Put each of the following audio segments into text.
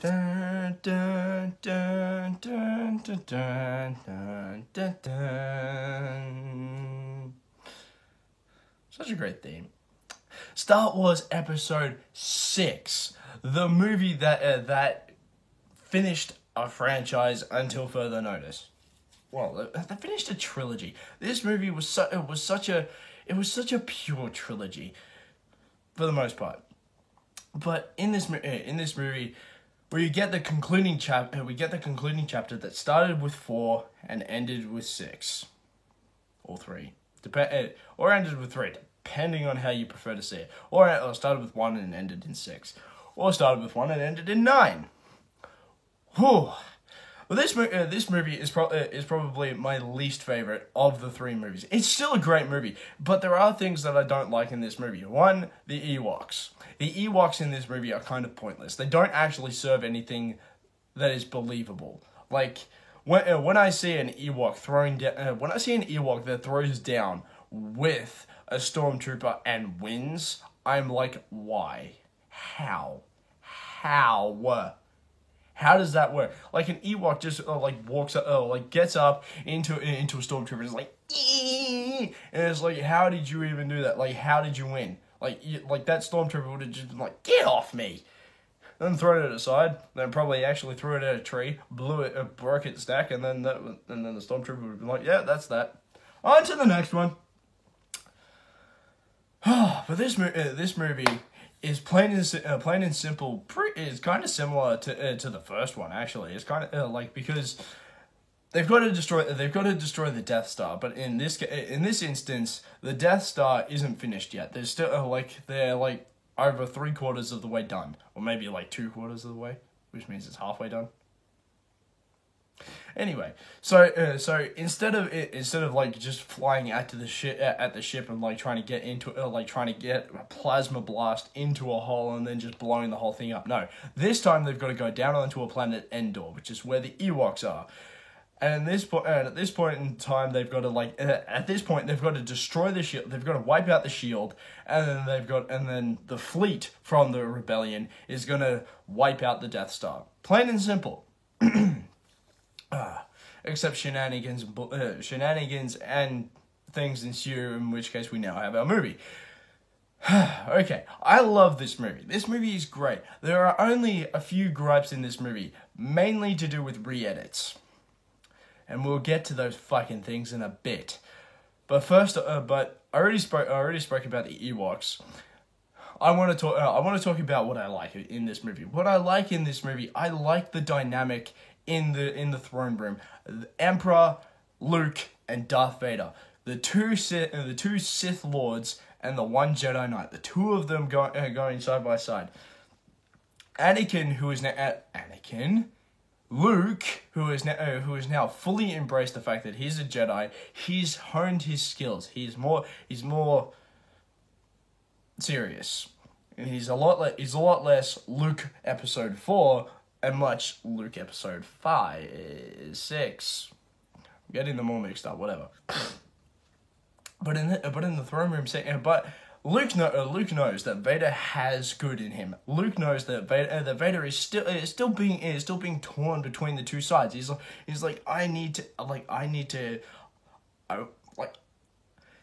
Dun, dun, dun, dun, dun, dun, dun, dun, dun. Such a great theme. Star Wars Episode 6, the movie that finished a franchise until further notice. Well, they finished a trilogy. This movie was such a pure trilogy, for the most part. But in this movie, we get the concluding chapter that started with 4 and ended with 6, or 3, or ended with 3, depending on how you prefer to see it. Or started with 1 and ended in 6, or started with 1 and ended in 9. Whew. Well, this movie is probably my least favorite of the 3 movies. It's still a great movie, but there are things that I don't like in this movie. One, the Ewoks. The Ewoks in this movie are kind of pointless. They don't actually serve anything that is believable. Like when I see an Ewok that throws down with a stormtrooper and wins, I'm like, why? How? How does that work? Like an Ewok just walks up, gets up into a stormtrooper and is like, eee! And it's like, how did you even do that? Like, how did you win? Like that stormtrooper would have just been like, get off me! Then thrown it aside. Then probably actually threw it at a tree, blew it, broke its neck, and then the stormtrooper would have been like, yeah, that's that. On to the next one. But this movie is plain and simple. Is kind of similar to the first one. Actually, it's kind of because they've got to destroy the Death Star. But in this instance, the Death Star isn't finished yet. There's still they're over 3/4 of the way done, or maybe 2/4 of the way, which means it's halfway done. Anyway, so instead of just flying at the ship and trying to get into trying to get a plasma blast into a hole and then just blowing the whole thing up. No, this time they've got to go down onto a planet Endor, which is where the Ewoks are. And at this point in time, they've got to destroy the shield. They've got to wipe out the shield, and then the fleet from the rebellion is going to wipe out the Death Star. Plain and simple. Except shenanigans and things ensue, in which case we now have our movie. Okay, I love this movie. This movie is great. There are only a few gripes in this movie, mainly to do with re-edits. And we'll get to those fucking things in a bit. But first, I already spoke about the Ewoks. I want to talk about what I like in this movie. What I like in this movie, I like the dynamic in the throne room. The Emperor, Luke, and Darth Vader. The two Sith Lords and the one Jedi Knight. The two of them going side by side. Luke, who has now fully embraced the fact that he's a Jedi. He's honed his skills. He's more serious. And he's a lot less Luke Episode 4 and much Luke Episode 5, 6. I'm getting them all mixed up. Whatever. But in the throne room scene, Luke knows that Vader has good in him. Luke knows that Vader is still being torn between the two sides. He's like,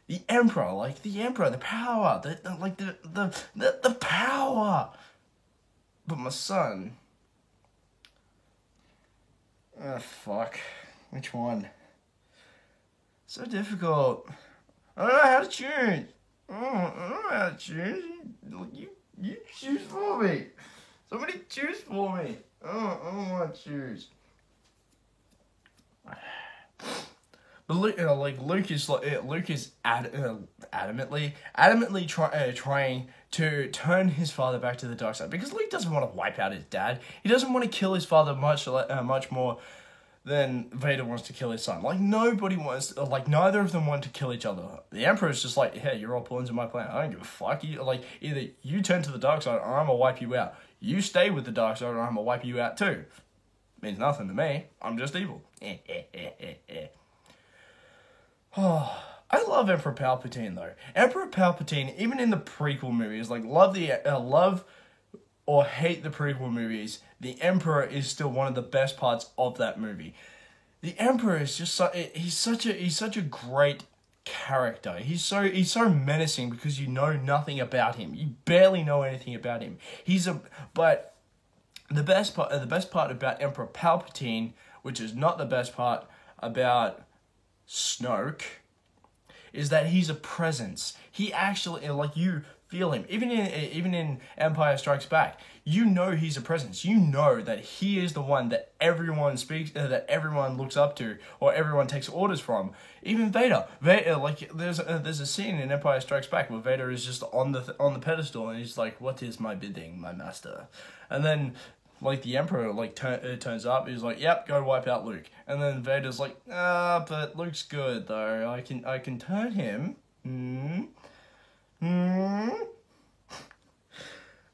the Emperor, the power, the power. But my son, fuck, which one? So difficult. I don't know how to choose. I don't know how to choose. You choose for me. Somebody choose for me. I don't want to choose. But Luke is adamantly trying to turn his father back to the dark side, because Luke doesn't want to wipe out his dad. He doesn't want to kill his father much more than Vader wants to kill his son. Nobody wants, neither of them want to kill each other. The Emperor's just like, hey, you're all pawns in my plan. I don't give a fuck. Either you turn to the dark side or I'm gonna wipe you out. You stay with the dark side or I'm gonna wipe you out too. Means nothing to me. I'm just evil. Oh, I love Emperor Palpatine though. Emperor Palpatine, even in the prequel movies, love or hate the prequel movies, the Emperor is still one of the best parts of that movie. The Emperor is just he's such a great character. He's so menacing because you know nothing about him. You barely know anything about him. But the best part about Emperor Palpatine, which is not the best part about Snoke, is that he's a presence. He actually, like, you feel him. Even in Empire Strikes Back, you know he's a presence. You know that he is the one that everyone speaks, that everyone looks up to, or everyone takes orders from. Even Vader, like there's a scene in Empire Strikes Back where Vader is just on the pedestal and he's like, "What is my bidding, my master?" And then, like, the Emperor, like, turns up. He's like, "Yep, go wipe out Luke." And then Vader's like, but Luke's good though. I can turn him.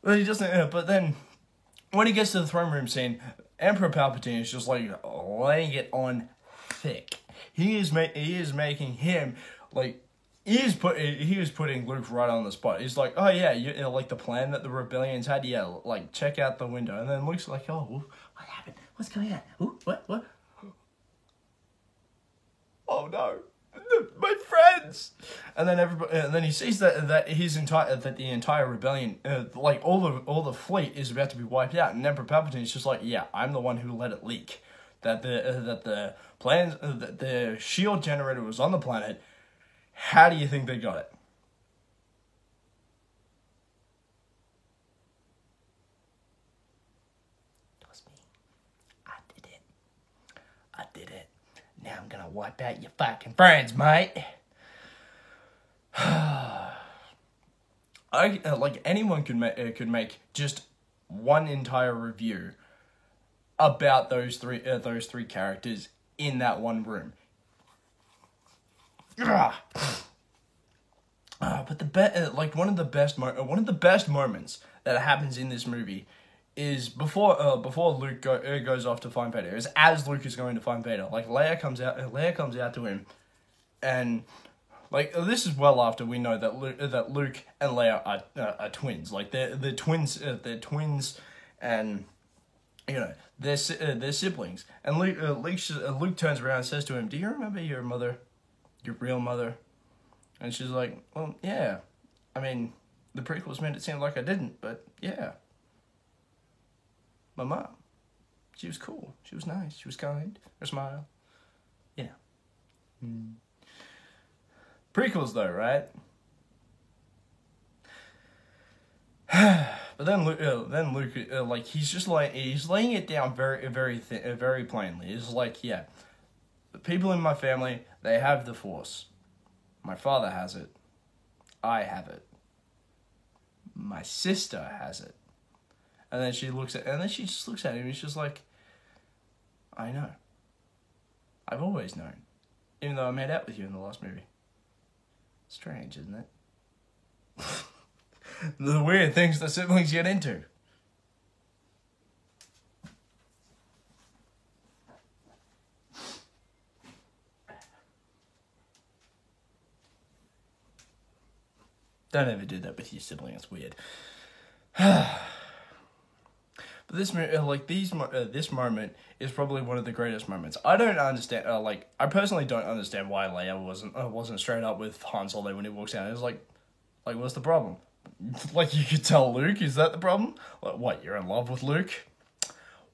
But he doesn't. But then, when he gets to the throne room scene, Emperor Palpatine is just like laying it on thick. He is making him like. He is putting Luke right on the spot. He's like, "Oh yeah, like the plan that the rebellions had. Yeah, like check out the window." And then Luke's like, "Oh, what happened? What's going on? Ooh, what? Oh no, my friends!" And then he sees that the entire rebellion, like all the fleet, is about to be wiped out. And Emperor Palpatine is just like, "Yeah, I'm the one who let it leak. That the plans, that the shield generator was on the planet." How do you think they got it? It was me. I did it. Now I'm gonna wipe out your fucking friends, mate. Like anyone could make just one entire review about those three characters in that one room. But one of the best moments that happens in this movie is before Luke goes off to find Vader. Is as Luke is going to find Vader. Like Leia comes out to him, and like this is well after we know that Luke and Leia are twins. Like they're twins. They're twins, and you know they're siblings. And Luke turns around and says to him, "Do you remember your mother? Your real mother?" And she's like, "Well, yeah. I mean, the prequels made it seem like I didn't, but yeah. My mom. She was cool. She was nice. She was kind. Her smile. You know." Prequels though, right? But then Luke, like he's laying it down very plainly. He's like, "Yeah, the people in my family, they have the Force. My father has it. I have it. My sister has it." And then she just looks at him and she's just like, "I know. I've always known. Even though I made out with you in the last movie." Strange, isn't it? The weird things that siblings get into. Don't ever do that with your sibling. It's weird. But this moment is probably one of the greatest moments. I don't understand. I personally don't understand why Leia wasn't straight up with Han Solo when he walks out. It's like, what's the problem? Like, you could tell Luke, is that the problem? Like, what? You're in love with Luke?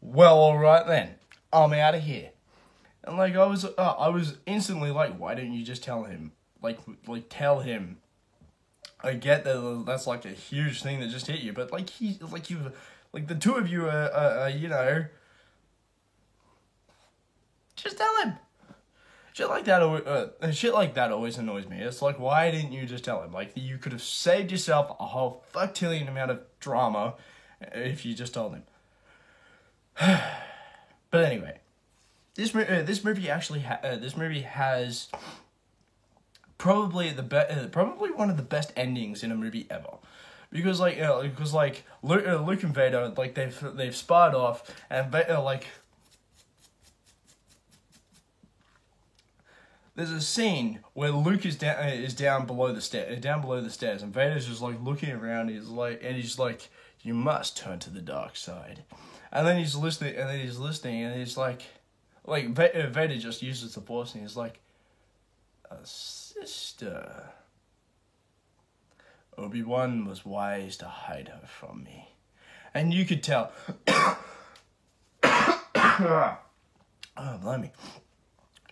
Well, all right then. I'm out of here. And like, I was instantly like, why don't you just tell him? Like tell him. I get that that's like a huge thing that just hit you, but like the two of you are you know, just tell him. Shit like that always annoys me. It's like, why didn't you just tell him? Like, you could have saved yourself a whole fucktillion amount of drama if you just told him. But anyway, this movie has probably probably one of the best endings in a movie ever, because Luke and Vader, like they've sparred off, and there's a scene where Luke is down below the stairs, and Vader's just like looking around. He's like, "You must turn to the dark side," And then he's listening, and he's like Vader just uses the Force, and he's like, "A sister. Obi-Wan was wise to hide her from me," and you could tell. Oh, blimey.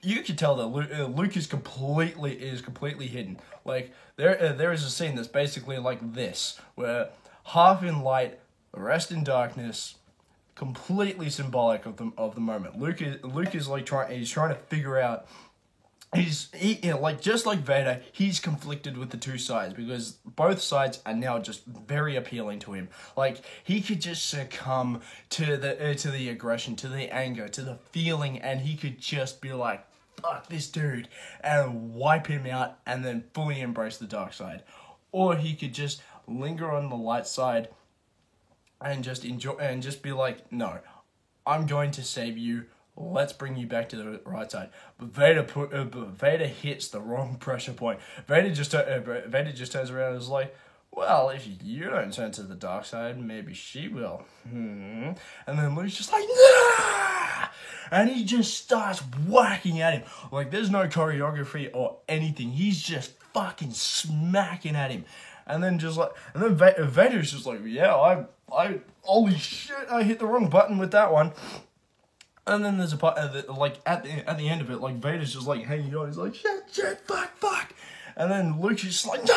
You could tell that Luke is completely hidden. Like there is a scene that's basically like this, where half in light, the rest in darkness, completely symbolic of the moment. Luke is like trying to figure out. Like just like Vader, he's conflicted with the two sides because both sides are now just very appealing to him. Like he could just succumb to the aggression, to the anger, to the feeling, and he could just be like, "Fuck this dude," and wipe him out, and then fully embrace the dark side. Or he could just linger on the light side and just enjoy and just be like, "No, I'm going to save you. Let's bring you back to the right side." But Vader hits the wrong pressure point. Vader just turns around and is like, "Well, if you don't turn to the dark side, maybe she will." And then Luke's just like, "Nah!" And he just starts whacking at him. Like there's no choreography or anything. He's just fucking smacking at him. And then Vader's just like, "Yeah, I holy shit, I hit the wrong button with that one." And then there's a part like at the end of it, like Vader's just like hanging on. He's like, shit, fuck. And then Luke's just like,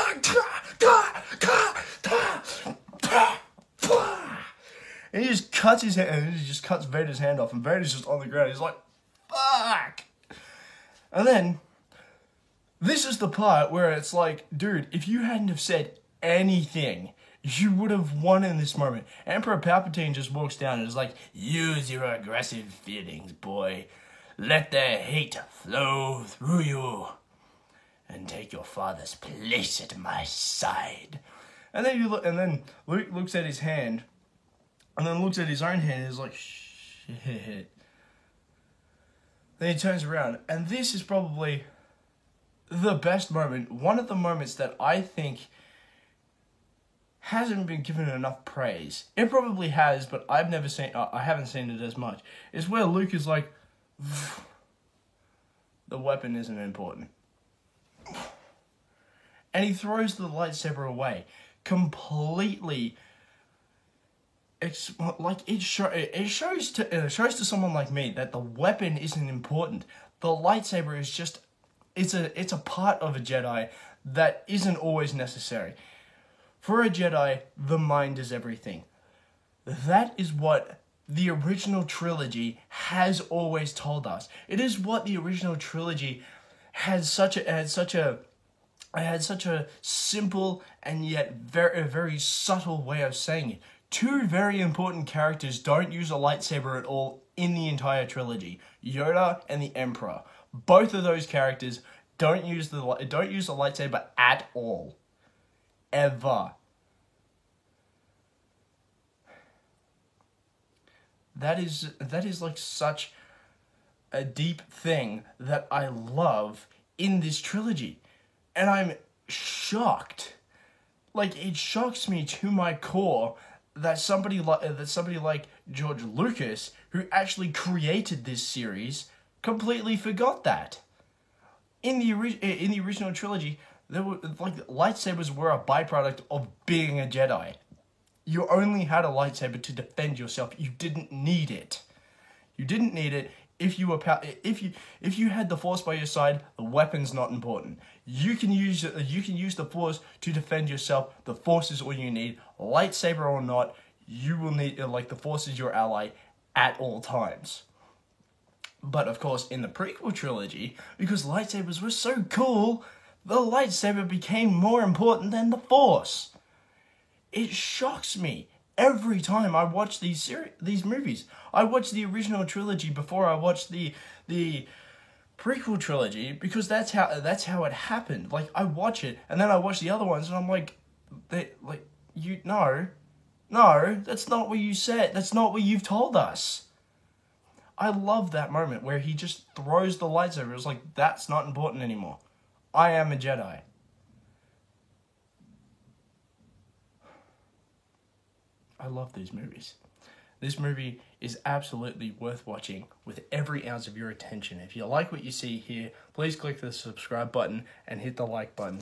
and he just cuts his hand, and he just cuts Vader's hand off, and Vader's just on the ground. He's like, fuck. And then this is the part where it's like, dude, if you hadn't have said anything, you would have won in this moment. Emperor Palpatine just walks down and is like, "Use your aggressive feelings, boy. Let the hate flow through you. And take your father's place at my side." And then Luke looks at his hand, and then looks at his own hand and is like, "Shit." Then he turns around, and this is probably the best moment, one of the moments that I think hasn't been given enough praise. It probably has, but I haven't seen it as much. It's where Luke is like, "The weapon isn't important," and he throws the lightsaber away completely. It's like it shows to someone like me that the weapon isn't important. The lightsaber is just it's a part of a Jedi that isn't always necessary. For a Jedi, the mind is everything. That is what the original trilogy has always told us. It is what the original trilogy had such a simple and yet very subtle way of saying it. Two very important characters don't use a lightsaber at all in the entire trilogy. Yoda and the Emperor. Both of those characters don't use the lightsaber at all. Ever. That is like such a deep thing that I love in this trilogy. And I'm shocked. Like, it shocks me to my core that somebody like George Lucas, who actually created this series, completely forgot that. In the original trilogy, lightsabers were a byproduct of being a Jedi. You only had a lightsaber to defend yourself. You didn't need it. If you had the Force by your side. The weapon's not important. You can use the Force to defend yourself. The Force is all you need. Lightsaber or not, you will need the Force is your ally at all times. But of course, in the prequel trilogy, because lightsabers were so cool, the lightsaber became more important than the Force. It shocks me every time I watch these movies. I watch the original trilogy before I watch the prequel trilogy because that's how it happened. Like, I watch it and then I watch the other ones and I'm like, no, that's not what you said. That's not what you've told us. I love that moment where he just throws the lightsaber. It's like, that's not important anymore. I am a Jedi. I love these movies. This movie is absolutely worth watching with every ounce of your attention. If you like what you see here, please click the subscribe button and hit the like button.